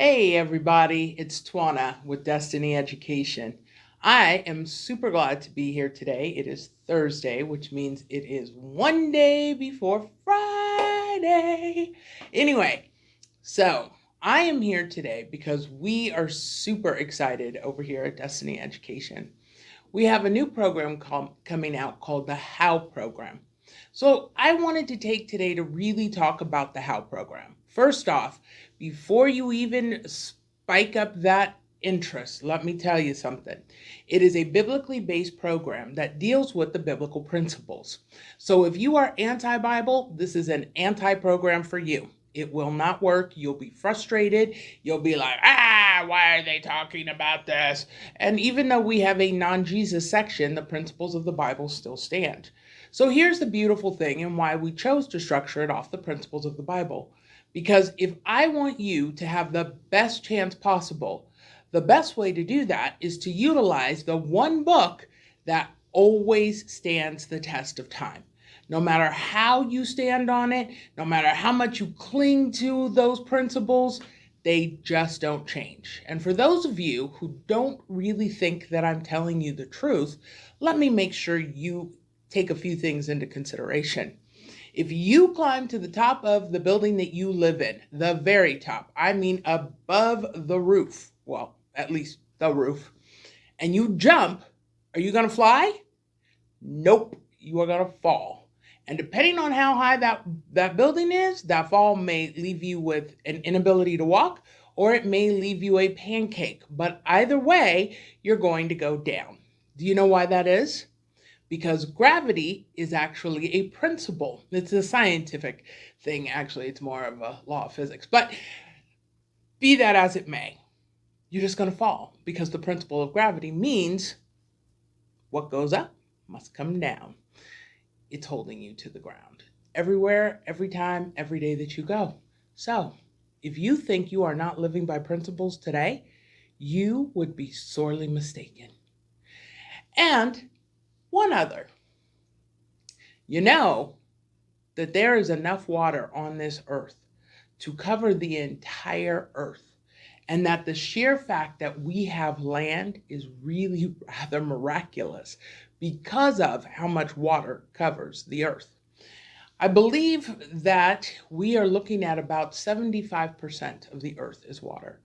Hey everybody, it's Twana with Destiny Education. I am super glad to be here today. It is Thursday, which means it is one day before Friday. Anyway, so I am here today because we are super excited over here at Destiny Education. We have a new program coming out called the How program. So I wanted to take today to really talk about the How program. First off, before you even spike up that interest, let me tell you something. It is a biblically based program that deals with the biblical principles. So if you are anti Bible, this is an anti program for you. It will not work. You'll be frustrated. You'll be like, why are they talking about this? And even though we have a non Jesus section, the principles of the Bible still stand. So here's the beautiful thing and why we chose to structure it off the principles of the Bible. Because if I want you to have the best chance possible, the best way to do that is to utilize the one book that always stands the test of time. No matter how you stand on it, no matter how much you cling to those principles, they just don't change. And for those of you who don't really think that I'm telling you the truth, let me make sure you take a few things into consideration. If you climb to the top of the building that you live in, the very top, I mean above the roof, well, at least the roof, and you jump, are you going to fly? Nope, you are going to fall. And depending on how high that building is, that fall may leave you with an inability to walk, or it may leave you a pancake. But either way, you're going to go down. Do you know why that is? Because gravity is actually a principle. It's a scientific thing, actually. It's more of a law of physics. But be that as it may, you're just going to fall because the principle of gravity means what goes up must come down. It's holding you to the ground everywhere, every time, every day that you go. So, if you think you are not living by principles today, you would be sorely mistaken. And one other, you know that there is enough water on this earth to cover the entire earth, and that the sheer fact that we have land is really rather miraculous because of how much water covers the earth. I believe that we are looking at about 75% of the earth is water,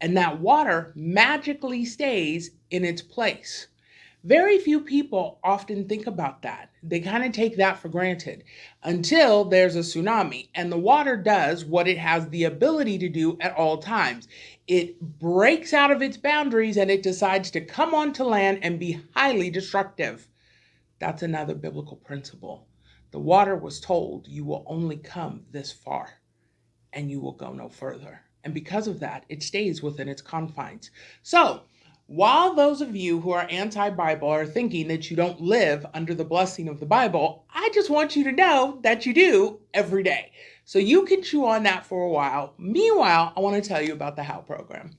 and that water magically stays in its place. Very few people often think about that. They kind of take that for granted until there's a tsunami, and the water does what it has the ability to do at all times. It breaks out of its boundaries and it decides to come onto land and be highly destructive. That's another biblical principle. The water was told, you will only come this far and you will go no further. And because of that, it stays within its confines. So, while those of you who are anti Bible are thinking that you don't live under the blessing of the Bible, I just want you to know that you do every day. So you can chew on that for a while. Meanwhile, I want to tell you about the How program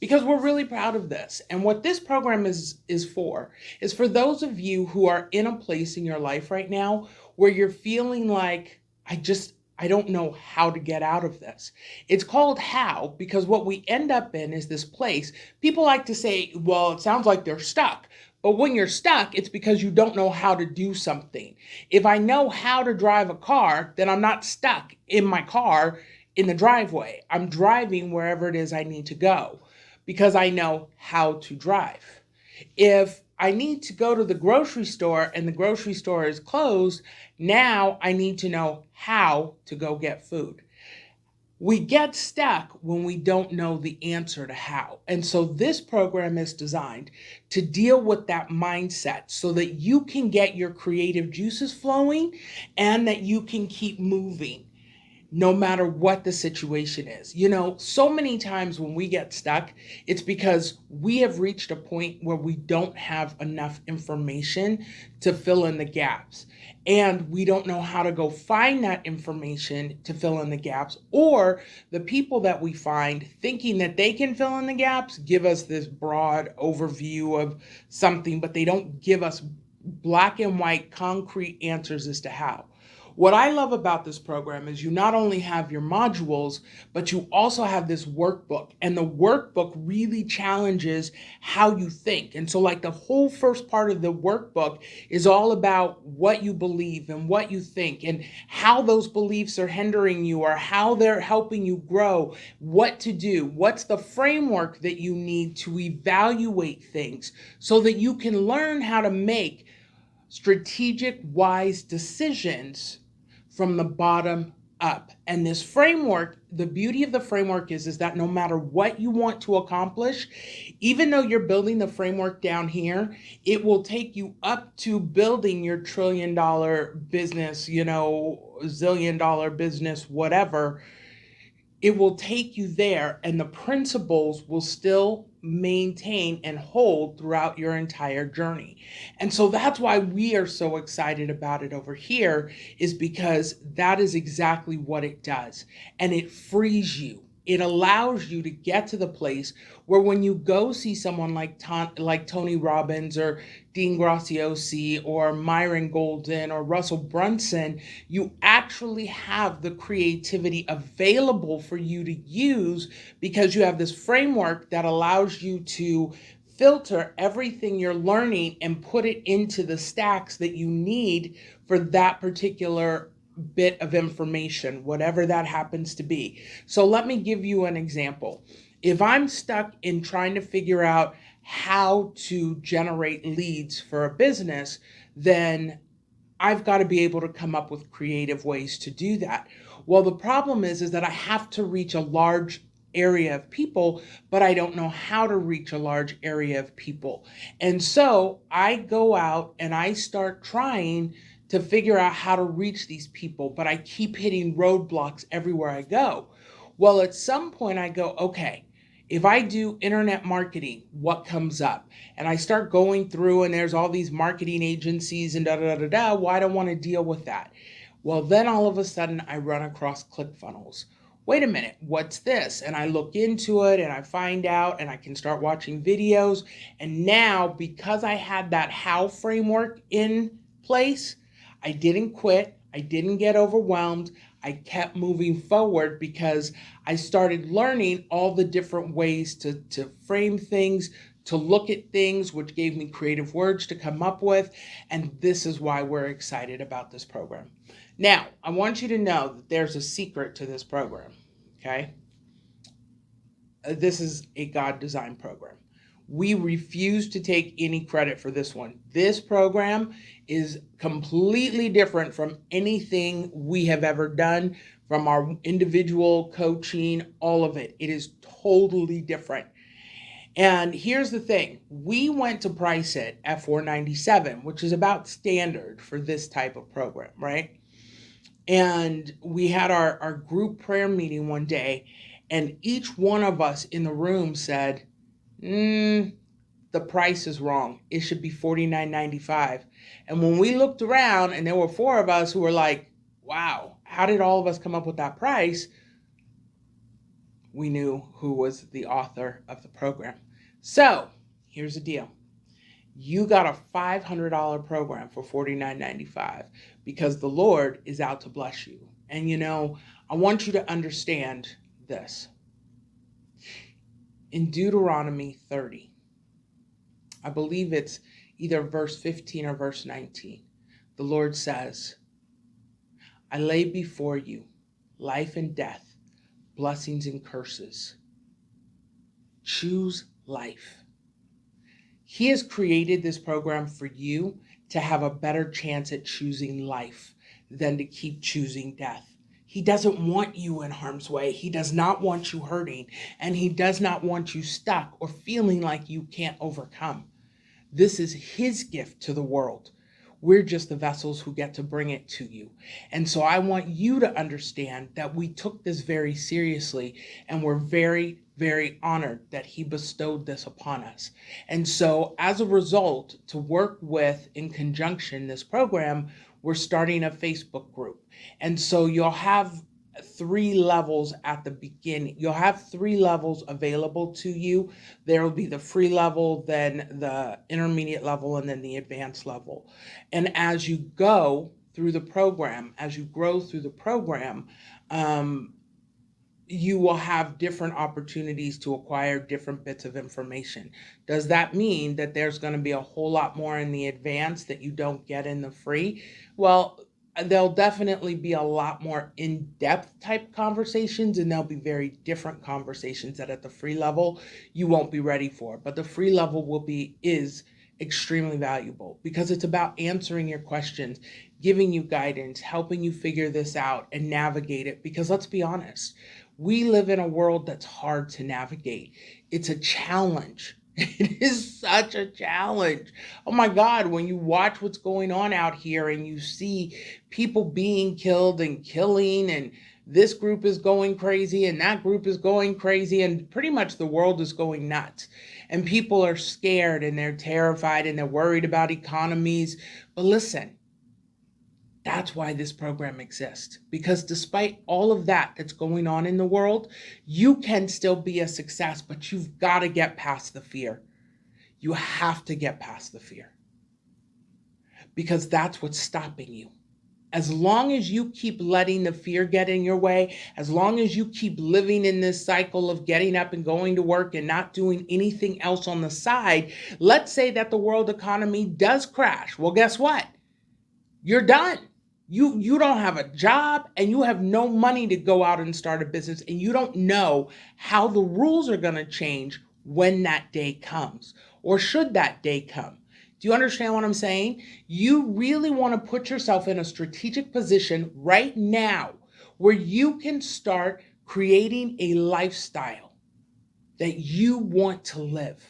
because we're really proud of this. And what this program is for those of you who are in a place in your life right now where you're feeling like I don't know how to get out of this. It's called How because what we end up in is this place. People like to say, well, it sounds like they're stuck. But when you're stuck, it's because you don't know how to do something. If I know how to drive a car, then I'm not stuck in my car in the driveway. I'm driving wherever it is I need to go because I know how to drive. If I need to go to the grocery store and the grocery store is closed, now I need to know how to go get food. We get stuck when we don't know the answer to how. And so this program is designed to deal with that mindset so that you can get your creative juices flowing and that you can keep moving no matter what the situation is. You know, so many times when we get stuck, it's because we have reached a point where we don't have enough information to fill in the gaps. And we don't know how to go find that information to fill in the gaps, or the people that we find thinking that they can fill in the gaps give us this broad overview of something, but they don't give us black and white concrete answers as to how. What I love about this program is you not only have your modules, but you also have this workbook. And the workbook really challenges how you think. And so, like, the whole first part of the workbook is all about what you believe and what you think and how those beliefs are hindering you or how they're helping you grow, what to do, what's the framework that you need to evaluate things so that you can learn how to make strategic, wise decisions from the bottom up. And this framework, the beauty of the framework is that no matter what you want to accomplish, even though you're building the framework down here, it will take you up to building your $1 trillion business, $1 zillion business, whatever. It will take you there, and the principles will still maintain and hold throughout your entire journey. And so that's why we are so excited about it over here, is because that is exactly what it does. And it frees you. It allows you to get to the place where when you go see someone like Tony Robbins or Dean Graziosi or Myron Golden or Russell Brunson, you actually have the creativity available for you to use because you have this framework that allows you to filter everything you're learning and put it into the stacks that you need for that particular bit of information, whatever that happens to be. So let me give you an example. If I'm stuck in trying to figure out how to generate leads for a business, then I've got to be able to come up with creative ways to do that. Well, the problem is that I have to reach a large area of people, but I don't know how to reach a large area of people. And so I go out and I start trying to figure out how to reach these people, but I keep hitting roadblocks everywhere I go. Well, at some point I go, okay, if I do internet marketing, what comes up? And I start going through and there's all these marketing agencies and Well, I don't want to deal with that. Well, then all of a sudden I run across ClickFunnels. Wait a minute, what's this? And I look into it and I find out and I can start watching videos. And now, because I had that how framework in place, I didn't quit. I didn't get overwhelmed. I kept moving forward because I started learning all the different ways to frame things, to look at things, which gave me creative words to come up with. And this is why we're excited about this program. Now, I want you to know that there's a secret to this program, okay? This is a God-designed program. We refuse to take any credit for this one. This program is completely different from anything we have ever done, from our individual coaching, all of it. It is totally different. And here's the thing. We went to price it at $497, which is about standard for this type of program, right? And we had our group prayer meeting one day, and each one of us in the room said, the price is wrong. It should be $49.95. And when we looked around and there were 4 of us who were like, wow, how did all of us come up with that price? We knew who was the author of the program. So here's the deal. You got a $500 program for $49.95 because the Lord is out to bless you. And I want you to understand this. In Deuteronomy 30, I believe it's either verse 15 or verse 19, the Lord says, I lay before you life and death, blessings and curses. Choose life. He has created this program for you to have a better chance at choosing life than to keep choosing death. He doesn't want you in harm's way. He does not want you hurting, and he does not want you stuck or feeling like you can't overcome. This is his gift to the world. We're just the vessels who get to bring it to you. And so I want you to understand that we took this very seriously, and we're very, very honored that he bestowed this upon us. And so as a result, to work with in conjunction this program, we're starting a Facebook group. And so you'll have 3 levels at the beginning. You'll have 3 levels available to you. There will be the free level, then the intermediate level, and then the advanced level. And as you go through the program, as you grow through the program, you will have different opportunities to acquire different bits of information. Does that mean that there's going to be a whole lot more in the advanced that you don't get in the free? Well, there'll definitely be a lot more in-depth type conversations, and there'll be very different conversations that at the free level you won't be ready for. But the free level is extremely valuable because it's about answering your questions, giving you guidance, helping you figure this out and navigate it. Because let's be honest, we live in a world that's hard to navigate. It's a challenge. It is such a challenge. Oh my God, when you watch what's going on out here and you see people being killed and killing, and this group is going crazy and that group is going crazy, and pretty much the world is going nuts. And people are scared and they're terrified and they're worried about economies. But listen, that's why this program exists, because despite all of that that's going on in the world, you can still be a success, but you've got to get past the fear. You have to get past the fear because that's what's stopping you. As long as you keep letting the fear get in your way, as long as you keep living in this cycle of getting up and going to work and not doing anything else on the side, let's say that the world economy does crash. Well, guess what? You're done. You don't have a job and you have no money to go out and start a business, and you don't know how the rules are going to change when that day comes, or should that day come. Do you understand what I'm saying? You really want to put yourself in a strategic position right now where you can start creating a lifestyle that you want to live.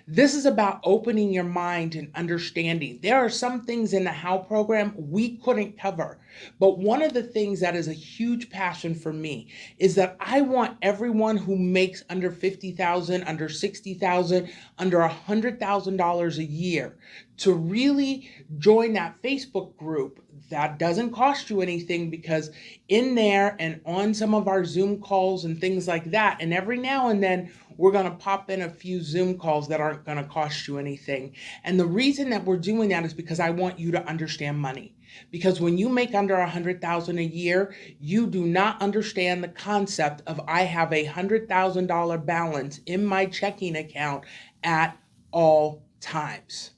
This is about opening your mind and understanding. There are some things in the HOW program we couldn't cover. But one of the things that is a huge passion for me is that I want everyone who makes under $50,000, under $60,000, under $100,000 a year to really join that Facebook group. That doesn't cost you anything, because in there and on some of our Zoom calls and things like that, and every now and then we're going to pop in a few Zoom calls that aren't going to cost you anything. And the reason that we're doing that is because I want you to understand money. Because when you make under $100,000 a year, you do not understand the concept of I have a $100,000 balance in my checking account at all times.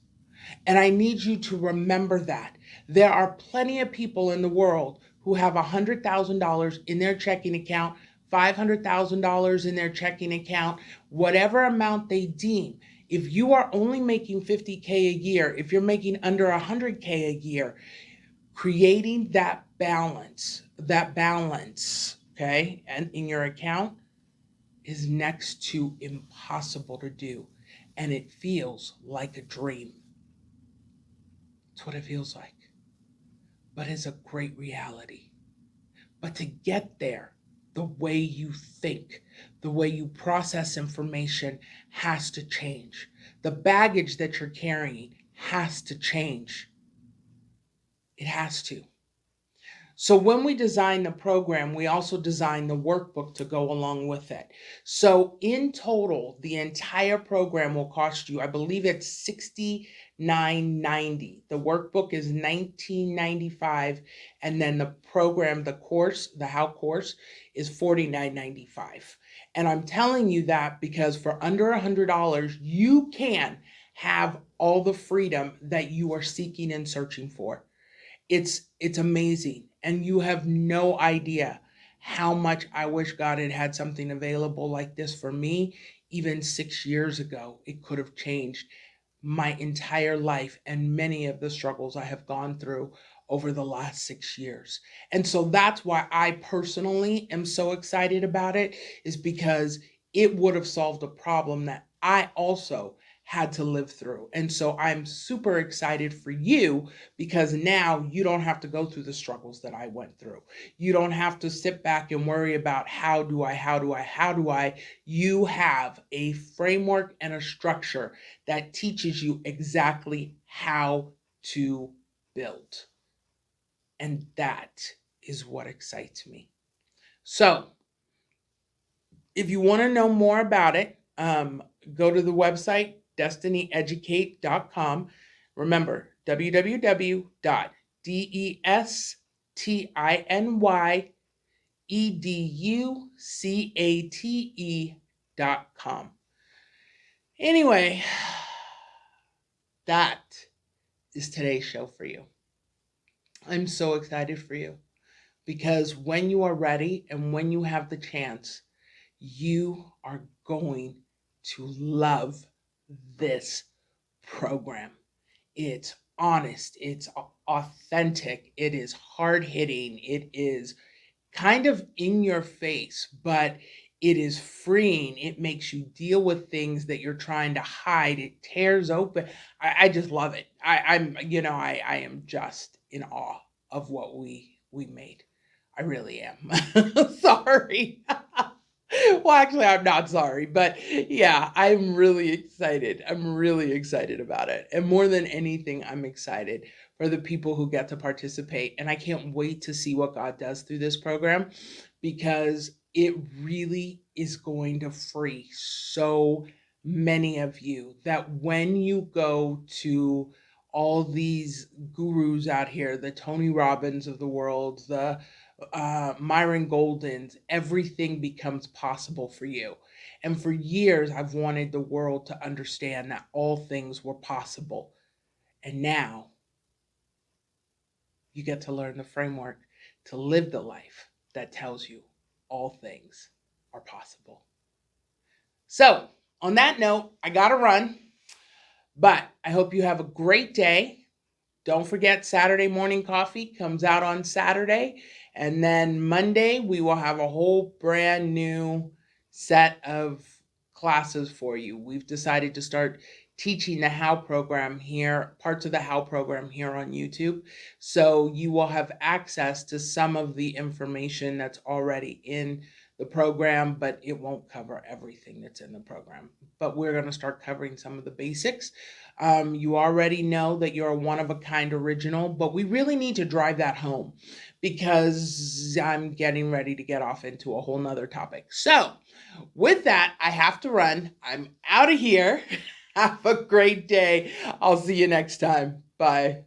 And I need you to remember that. There are plenty of people in the world who have $100,000 in their checking account, $500,000 in their checking account, whatever amount they deem. If you are only making $50K a year, if you're making under $100K a year, creating that balance, okay, and in your account is next to impossible to do. And it feels like a dream. That's what it feels like. But it's a great reality. But to get there, the way you think, the way you process information has to change. The baggage that you're carrying has to change. It has to. So when we design the program, we also design the workbook to go along with it. So in total, the entire program will cost you, I believe it's $69.90. The workbook is $19.95, and then the program, the course, the HOW course, is $49.95. And I'm telling you that because for under $100, you can have all the freedom that you are seeking and searching for. It's amazing. And you have no idea how much I wish God had something available like this for me. Even 6 years ago, it could have changed my entire life and many of the struggles I have gone through over the last 6 years. And so that's why I personally am so excited about it, is because it would have solved a problem that I also had to live through. And so I'm super excited for you, because now you don't have to go through the struggles that I went through. You don't have to sit back and worry about how do I. You have a framework and a structure that teaches you exactly how to build. And that is what excites me. So if you want to know more about it, go to the website, destinyeducate.com. Remember, www.destinyeducate.com. DESTINYEDUCATE.com. Anyway, that is today's show for you. I'm so excited for you because when you are ready and when you have the chance, you are going to love this program. It's honest, it's authentic, it is hard hitting, it is kind of in your face, but it is freeing. It makes you deal with things that you're trying to hide. It tears open. I just love it. I am just in awe of what we made. I really am. Sorry. Well, actually, I'm not sorry, but yeah, I'm really excited. I'm really excited about it. And more than anything, I'm excited for the people who get to participate. And I can't wait to see what God does through this program because it really is going to free so many of you that when you go to all these gurus out here, the Tony Robbins of the world, the Myron Golden's, everything becomes possible for you. And for years, I've wanted the world to understand that all things were possible. And now you get to learn the framework to live the life that tells you all things are possible. So, on that note, I got to run, but I hope you have a great day. Don't forget, Saturday morning coffee comes out on Saturday. And then Monday, we will have a whole brand new set of classes for you. We've decided to start teaching the How program here, parts of the How program here on YouTube. So you will have access to some of the information that's already in the program, but it won't cover everything that's in the program. But we're going to start covering some of the basics. You already know that you're a one-of-a-kind original, but we really need to drive that home because I'm getting ready to get off into a whole nother topic. So with that, I have to run. I'm out of here. Have a great day. I'll see you next time. Bye.